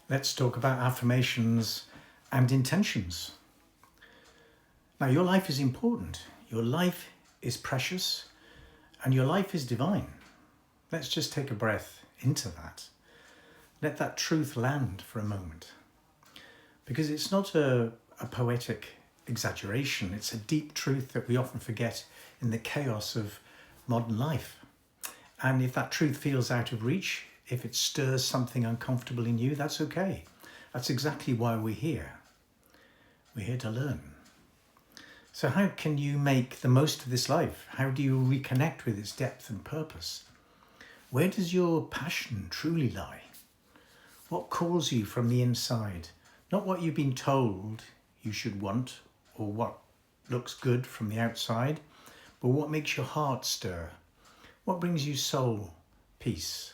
Let's talk about affirmations and intentions. Now, your life is important, your life is precious, and your life is divine. Let's just take a breath into that. Let that truth land for a moment. Because it's not a poetic exaggeration, it's a deep truth that we often forget in the chaos of modern life. And if that truth feels out of reach, if it stirs something uncomfortable in you, that's okay. That's exactly why we're here. We're here to learn. So how can you make the most of this life? How do you reconnect with its depth and purpose? Where does your passion truly lie? What calls you from the inside? Not what you've been told you should want or what looks good from the outside, but what makes your heart stir? What brings you soul peace?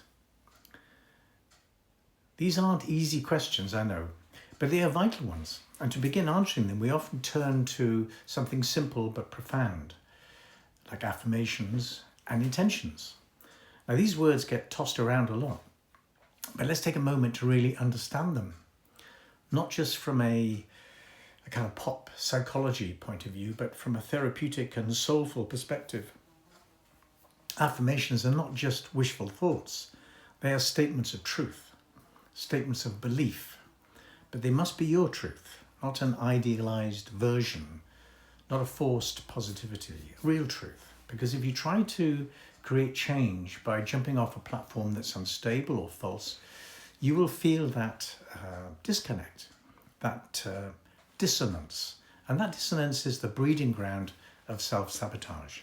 These aren't easy questions, I know, but they are vital ones. And to begin answering them, we often turn to something simple but profound, like affirmations and intentions. Now, these words get tossed around a lot, but let's take a moment to really understand them, not just from a kind of pop psychology point of view, but from a therapeutic and soulful perspective. Affirmations are not just wishful thoughts. They are statements of truth, statements of belief, but they must be your truth, not an idealized version, not a forced positivity, real truth. Because if you try to create change by jumping off a platform that's unstable or false, you will feel that disconnect, that dissonance. And that dissonance is the breeding ground of self-sabotage.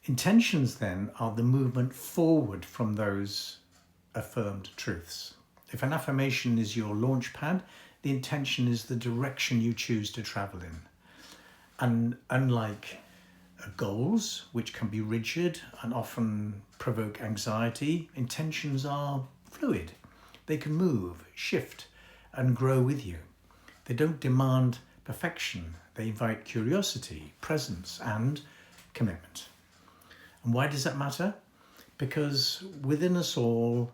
Intentions then are the movement forward from those affirmed truths. If an affirmation is your launch pad, the intention is the direction you choose to travel in. And unlike goals, which can be rigid and often provoke anxiety, intentions are fluid. They can move, shift, and grow with you. They don't demand perfection. They invite curiosity, presence, and commitment. And why does that matter? Because within us all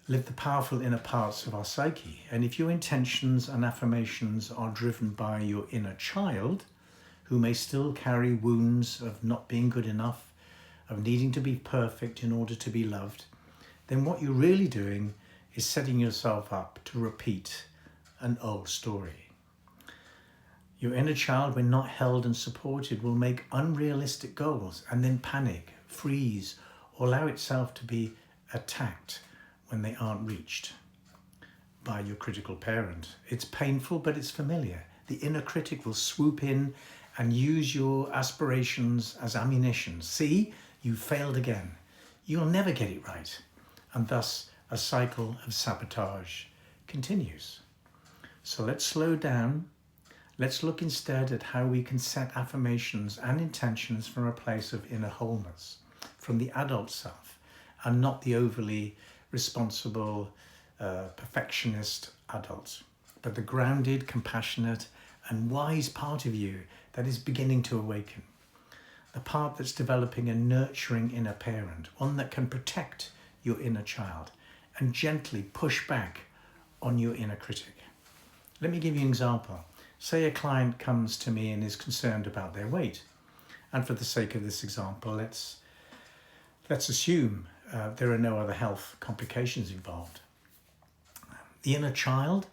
live the powerful inner parts of our psyche. And if your intentions and affirmations are driven by your inner child, who may still carry wounds of not being good enough, of needing to be perfect in order to be loved, then what you're really doing is setting yourself up to repeat an old story. Your inner child, when not held and supported, will make unrealistic goals and then panic, freeze, or allow itself to be attacked when they aren't reached by your critical parent. It's painful, but it's familiar. The inner critic will swoop in and use your aspirations as ammunition. See, you failed again. You'll never get it right. And thus a cycle of sabotage continues. So let's slow down. Let's look instead at how we can set affirmations and intentions from a place of inner wholeness, from the adult self, and not the overly responsible, perfectionist adult, but the grounded, compassionate, and wise part of you that is beginning to awaken. The part that's developing a nurturing inner parent, one that can protect your inner child and gently push back on your inner critic. Let me give you an example. Say a client comes to me and is concerned about their weight. And for the sake of this example, let's assume there are no other health complications involved. The inner child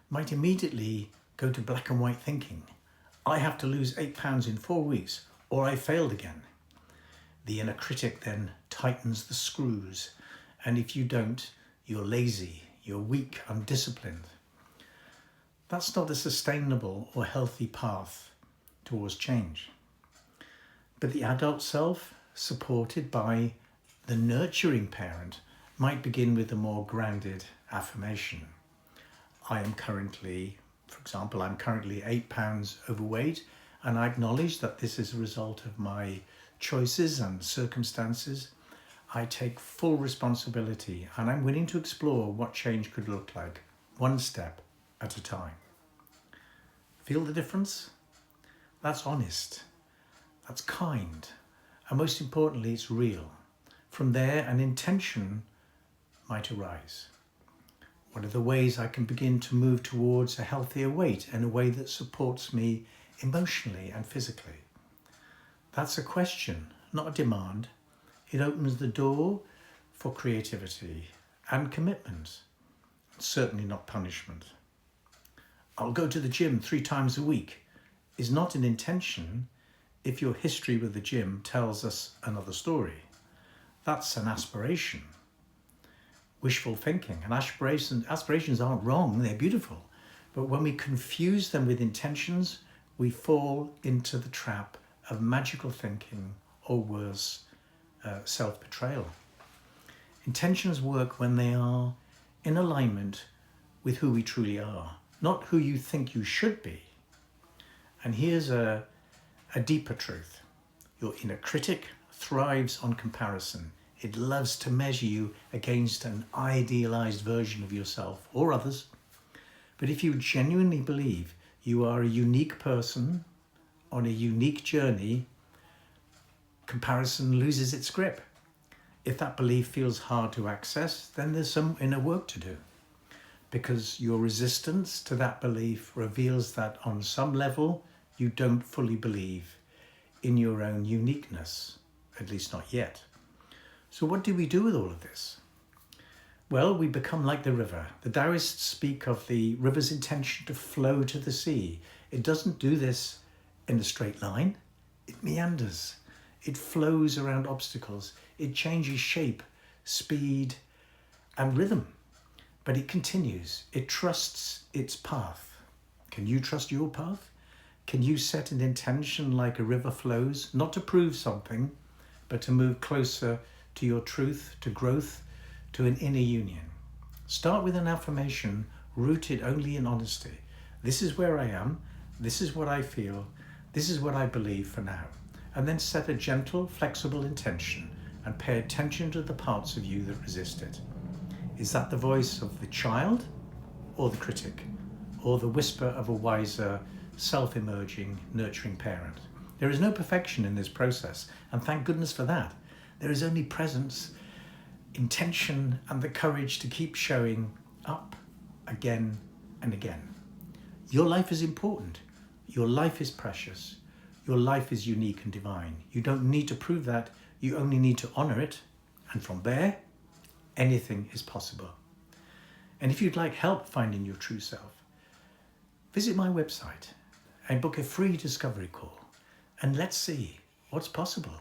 might immediately go to black and white thinking. I have to lose 8 pounds in 4 weeks or I failed again. The inner critic then tightens the screws. And if you don't, you're lazy, you're weak, undisciplined. That's not a sustainable or healthy path towards change. But the adult self, supported by the nurturing parent, might begin with a more grounded affirmation. I'm currently 8 pounds overweight, and I acknowledge that this is a result of my choices and circumstances. I take full responsibility, and I'm willing to explore what change could look like, one step at a time. Feel the difference? That's honest, that's kind, and most importantly, it's real. From there, an intention might arise. What are the ways I can begin to move towards a healthier weight in a way that supports me emotionally and physically? That's a question, not a demand. It opens the door for creativity and commitment, certainly not punishment. I'll go to the gym 3 times a week is not an intention if your history with the gym tells us another story. That's an aspiration. Wishful thinking and aspirations aren't wrong, they're beautiful. But when we confuse them with intentions, we fall into the trap of magical thinking or worse, self-betrayal. Intentions work when they are in alignment with who we truly are, not who you think you should be. And here's a deeper truth. Your inner critic thrives on comparison. It loves to measure you against an idealized version of yourself or others. But if you genuinely believe you are a unique person on a unique journey, comparison loses its grip. If that belief feels hard to access, then there's some inner work to do, because your resistance to that belief reveals that on some level you don't fully believe in your own uniqueness, at least not yet. So what do we do with all of this? Well, we become like the river. The Taoists speak of the river's intention to flow to the sea. It doesn't do this in a straight line. It meanders. It flows around obstacles. It changes shape, speed, and rhythm. But it continues. It trusts its path. Can you trust your path? Can you set an intention like a river flows, not to prove something, but to move closer to your truth, to growth, to an inner union? Start with an affirmation rooted only in honesty. This is where I am. This is what I feel. This is what I believe for now. And then set a gentle, flexible intention and pay attention to the parts of you that resist it. Is that the voice of the child or the critic, or the whisper of a wiser, self-emerging, nurturing parent? There is no perfection in this process, and thank goodness for that. There is only presence, intention, and the courage to keep showing up again and again. Your life is important. Your life is precious. Your life is unique and divine. You don't need to prove that. You only need to honor it. And from there, anything is possible. And if you'd like help finding your true self, visit my website and book a free discovery call. And let's see what's possible.